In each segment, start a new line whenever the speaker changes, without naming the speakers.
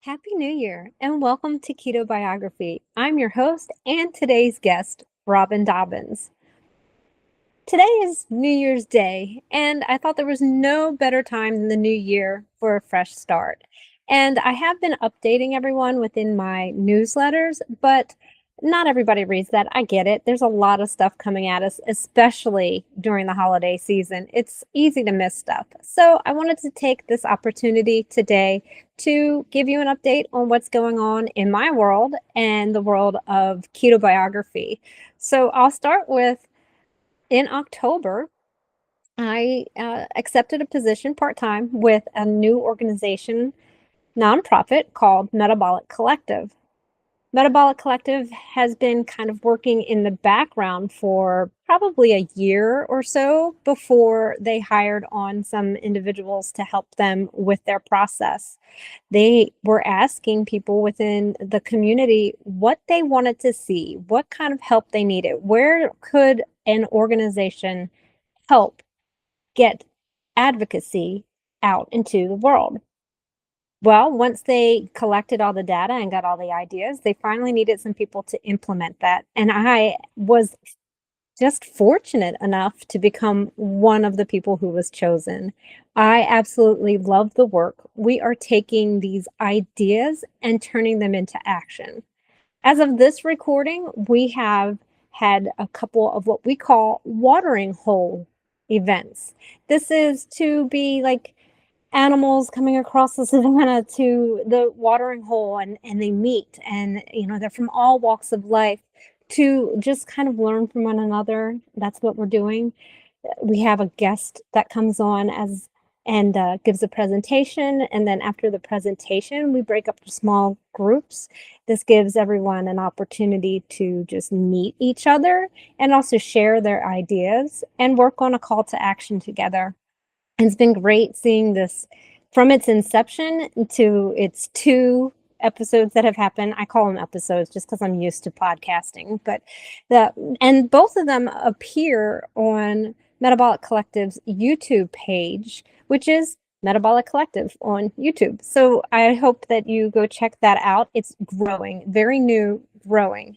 Happy New Year and welcome to Ketobiography. I'm your host and today's guest, Robyn Dobbins. Today is New Year's Day, and I thought there was no better time than the new year for a fresh start. And I have been updating everyone within my newsletters, but not everybody reads that. I get it. There's a lot of stuff coming at us, especially during the holiday season. It's easy to miss stuff. So I wanted to take this opportunity today to give you an update on what's going on in my world and the world of ketobiography. So I'll start with in October, I accepted a position part-time with a new organization, nonprofit called Metabolic Collective. Metabolic Collective has been kind of working in the background for probably a year or so before they hired on some individuals to help them with their process. They were asking people within the community what they wanted to see, what kind of help they needed, where could an organization help get advocacy out into the world. Well, once they collected all the data and got all the ideas, they finally needed some people to implement that. And I was just fortunate enough to become one of the people who was chosen. I absolutely love the work. We are taking these ideas and turning them into action. As of this recording, we have had a couple of what we call watering hole events. This is to be like animals coming across the savannah to the watering hole and they meet and they're from all walks of life to just kind of learn from one another. That's what we're doing. We have a guest that comes on and gives a presentation, and then after the presentation we break up to small groups. This gives everyone an opportunity to just meet each other and also share their ideas and work on a call to action together. It's been great seeing this from its inception to its 2 episodes that have happened. I call them episodes just because I'm used to podcasting, and both of them appear on Metabolic Collective's YouTube page, which is Metabolic Collective on YouTube. So I hope that you go check that out. It's growing, very new, growing.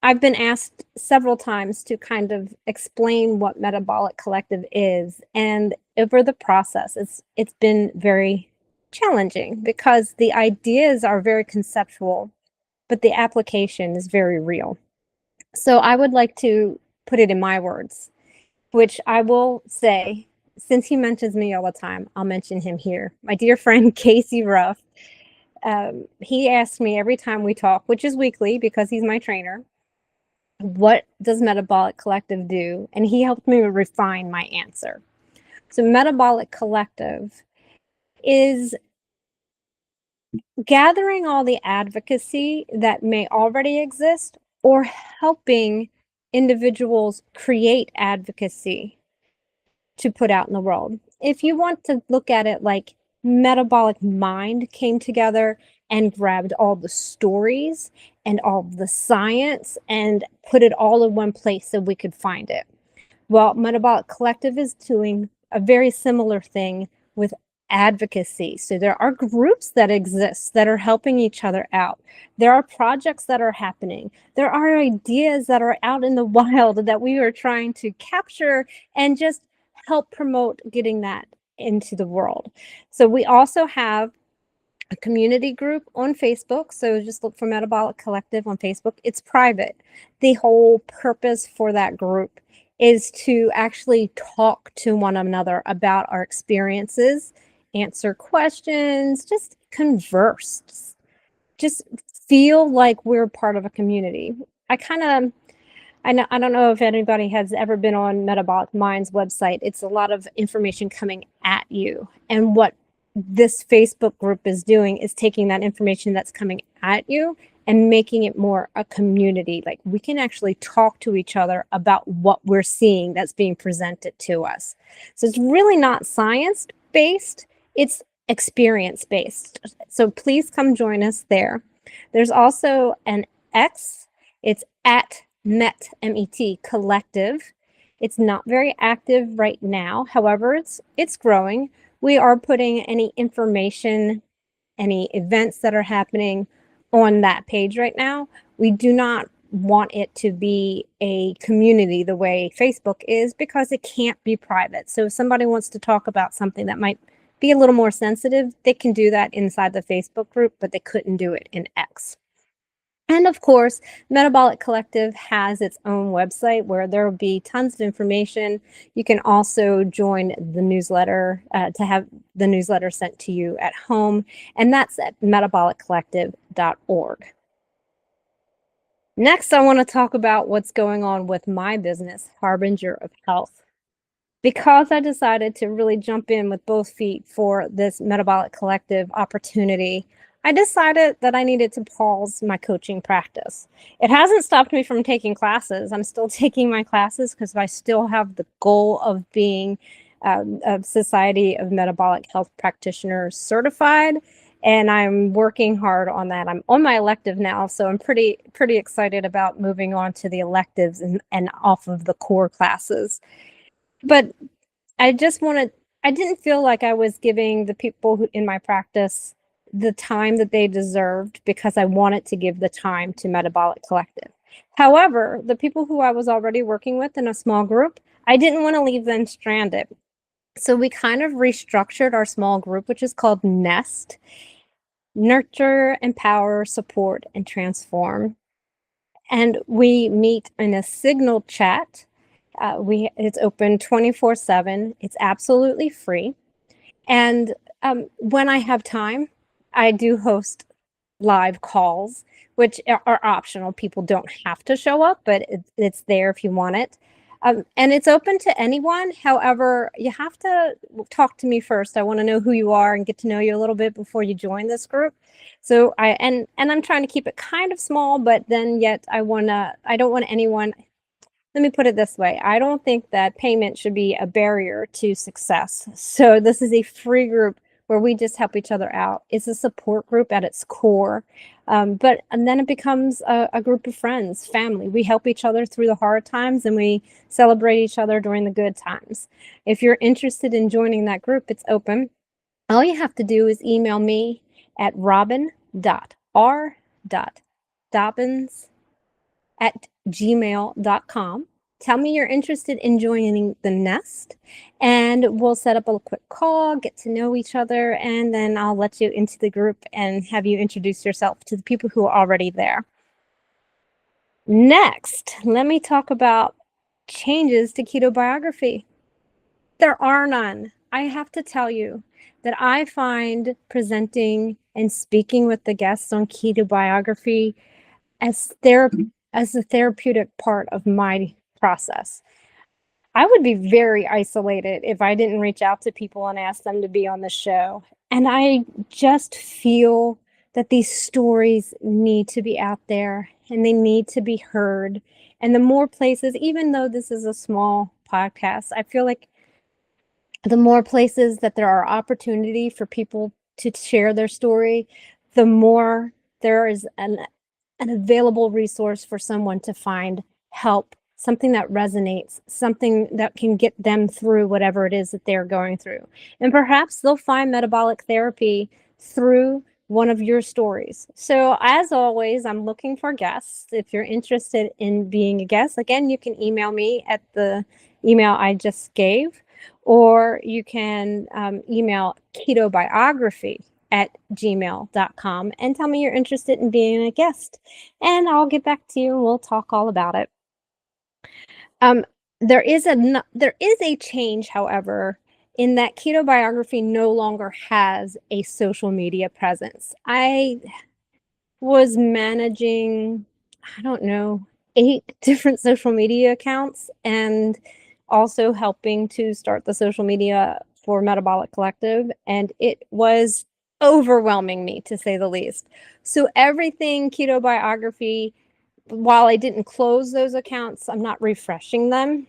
I've been asked several times to kind of explain what Metabolic Collective is, and over the process, it's been very challenging because the ideas are very conceptual, but the application is very real. So I would like to put it in my words, which I will say, since he mentions me all the time, I'll mention him here. My dear friend, Casey Ruff, he asks me every time we talk, which is weekly because he's my trainer, what does Metabolic Collective do? And he helped me refine my answer. So Metabolic Collective is gathering all the advocacy that may already exist or helping individuals create advocacy to put out in the world. If you want to look at it like Metabolic Mind came together and grabbed all the stories and all the science and put it all in one place so we could find it. Well, Metabolic Collective is doing a very similar thing with advocacy. So there are groups that exist that are helping each other out. There are projects that are happening. There are ideas that are out in the wild that we are trying to capture and just help promote getting that into the world. So we also have a community group on Facebook. So just look for Metabolic Collective on Facebook. It's private. The whole purpose for that group is to actually talk to one another about our experiences, answer questions, just converse, just feel like we're part of a community. I don't know if anybody has ever been on Metabolic Mind's website. It's a lot of information coming at you. And what this Facebook group is doing is taking that information that's coming at you and making it more a community. Like we can actually talk to each other about what we're seeing that's being presented to us. So it's really not science-based, it's experience-based. So please come join us there. There's also an X, it's at Met, M-E-T, Collective. It's not very active right now. However, it's growing. We are putting any information any events that are happening on that page right now. We do not want it to be a community the way Facebook is, because it can't be private. So if somebody wants to talk about something that might be a little more sensitive, they can do that inside the Facebook group, but they couldn't do it in X. And of course, Metabolic Collective has its own website where there will be tons of information. You can also join the newsletter to have the newsletter sent to you at home, and that's at metaboliccollective.org. Next, I want to talk about what's going on with my business, Harbinger of Health. Because I decided to really jump in with both feet for this Metabolic Collective opportunity, I decided that I needed to pause my coaching practice. It hasn't stopped me from taking classes. I'm still taking my classes because I still have the goal of being a Society of Metabolic Health Practitioners certified, and I'm working hard on that. I'm on my elective now, so I'm pretty excited about moving on to the electives and off of the core classes. But I didn't feel like I was giving the people who in my practice the time that they deserved, because I wanted to give the time to Metabolic Collective. However, the people who I was already working with in a small group, I didn't want to leave them stranded. So we kind of restructured our small group, which is called NEST, Nurture, Empower, Support, and Transform. And we meet in a Signal chat. It's open 24/7. It's absolutely free. And when I have time, I do host live calls, which are optional. People don't have to show up, but it's there if you want it. And it's open to anyone. However, you have to talk to me first. I want to know who you are and get to know you a little bit before you join this group. So I'm trying to keep it kind of small, but then yet I don't want anyone. Let me put it this way. I don't think that payment should be a barrier to success. So this is a free group where we just help each other out. It's a support group at its core. And then it becomes a group of friends, family. We help each other through the hard times, and we celebrate each other during the good times. If you're interested in joining that group, it's open. All you have to do is email me at robyn.r.dobbins@gmail.com. Tell me you're interested in joining the Nest, and we'll set up a quick call, get to know each other, and then I'll let you into the group and have you introduce yourself to the people who are already there. Next, let me talk about changes to Ketobiography. There are none. I have to tell you that I find presenting and speaking with the guests on Ketobiography as a therapeutic part of my process. I would be very isolated if I didn't reach out to people and ask them to be on the show. And I just feel that these stories need to be out there and they need to be heard. And the more places, even though this is a small podcast, I feel like the more places that there are opportunity for people to share their story, the more there is an available resource for someone to find help, something that resonates, something that can get them through whatever it is that they're going through. And perhaps they'll find metabolic therapy through one of your stories. So as always, I'm looking for guests. If you're interested in being a guest, again, you can email me at the email I just gave, or you can email ketobiography@gmail.com and tell me you're interested in being a guest, and I'll get back to you and we'll talk all about it. There is a change, however, in that Ketobiography no longer has a social media presence. I was managing, I don't know, 8 different social media accounts, and also helping to start the social media for Metabolic Collective, and it was overwhelming me, to say the least. So everything Ketobiography, while I didn't close those accounts, I'm not refreshing them.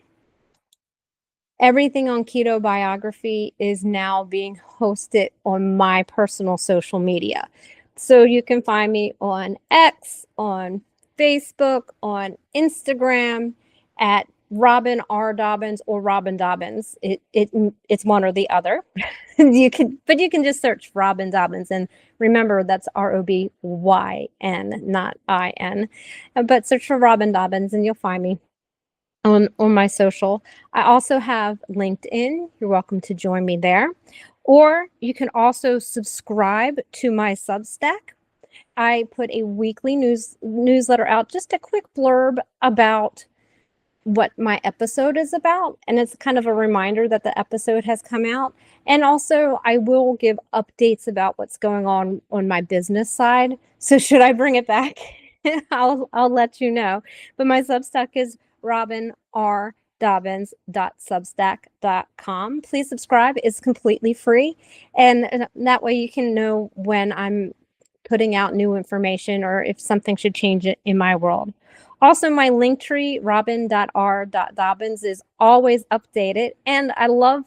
Everything on Ketobiography is now being hosted on my personal social media. So you can find me on X, on Facebook, on Instagram at Robyn R. Dobbins or Robyn Dobbins. It's one or the other. But you can just search Robyn Dobbins, and remember that's Robyn, not IN. But search for Robyn Dobbins and you'll find me on my social. I also have LinkedIn. You're welcome to join me there. Or you can also subscribe to my Substack. I put a weekly newsletter out, just a quick blurb about what my episode is about, and it's kind of a reminder that the episode has come out. And also I will give updates about what's going on my business side. So should I bring it back? I'll let you know. But my Substack is robynrdobbins.substack.com. Please subscribe. It's completely free, and that way you can know when I'm putting out new information or if something should change it in my world. Also, my Linktree, robyn.r.dobbins, is always updated. And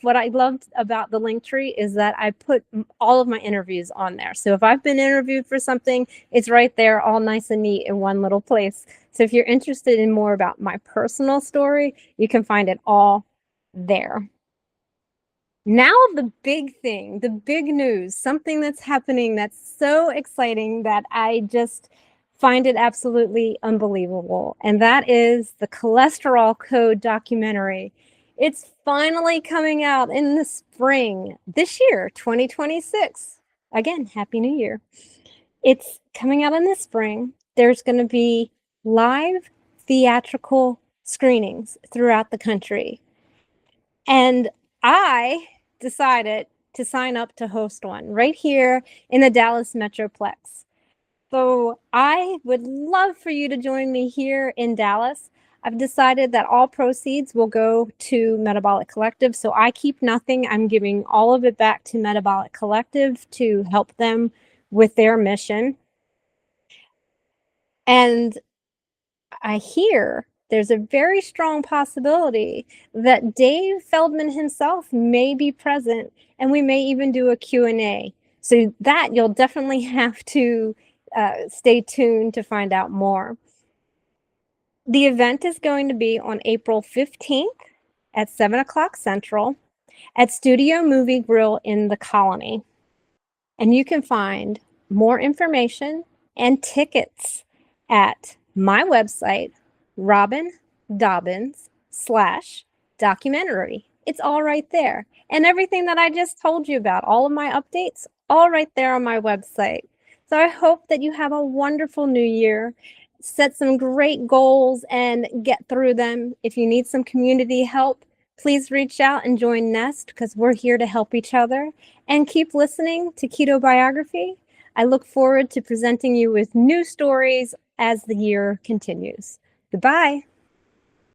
what I loved about the Linktree is that I put all of my interviews on there. So if I've been interviewed for something, it's right there, all nice and neat in one little place. So if you're interested in more about my personal story, you can find it all there. Now the big thing, the big news, something that's happening that's so exciting that I just find it absolutely unbelievable. And that is the Cholesterol Code documentary. It's finally coming out in the spring this year, 2026. Again, Happy New Year. It's coming out in the spring. There's going to be live theatrical screenings throughout the country. And I decided to sign up to host one right here in the Dallas Metroplex. So I would love for you to join me here in Dallas. I've decided that all proceeds will go to Metabolic Collective. So I keep nothing. I'm giving all of it back to Metabolic Collective to help them with their mission. And I hear there's a very strong possibility that Dave Feldman himself may be present, and we may even do a Q&A. So that you'll definitely have to stay tuned to find out more. The event is going to be on April 15th at 7 o'clock Central at Studio Movie Grill in the Colony. And you can find more information and tickets at my website, Robyn Dobbins/documentary. It's all right there. And everything that I just told you about, all of my updates, all right there on my website. So I hope that you have a wonderful new year. Set some great goals and get through them. If you need some community help, please reach out and join Nest, because we're here to help each other. And keep listening to Ketobiography. I look forward to presenting you with new stories as the year continues. Goodbye.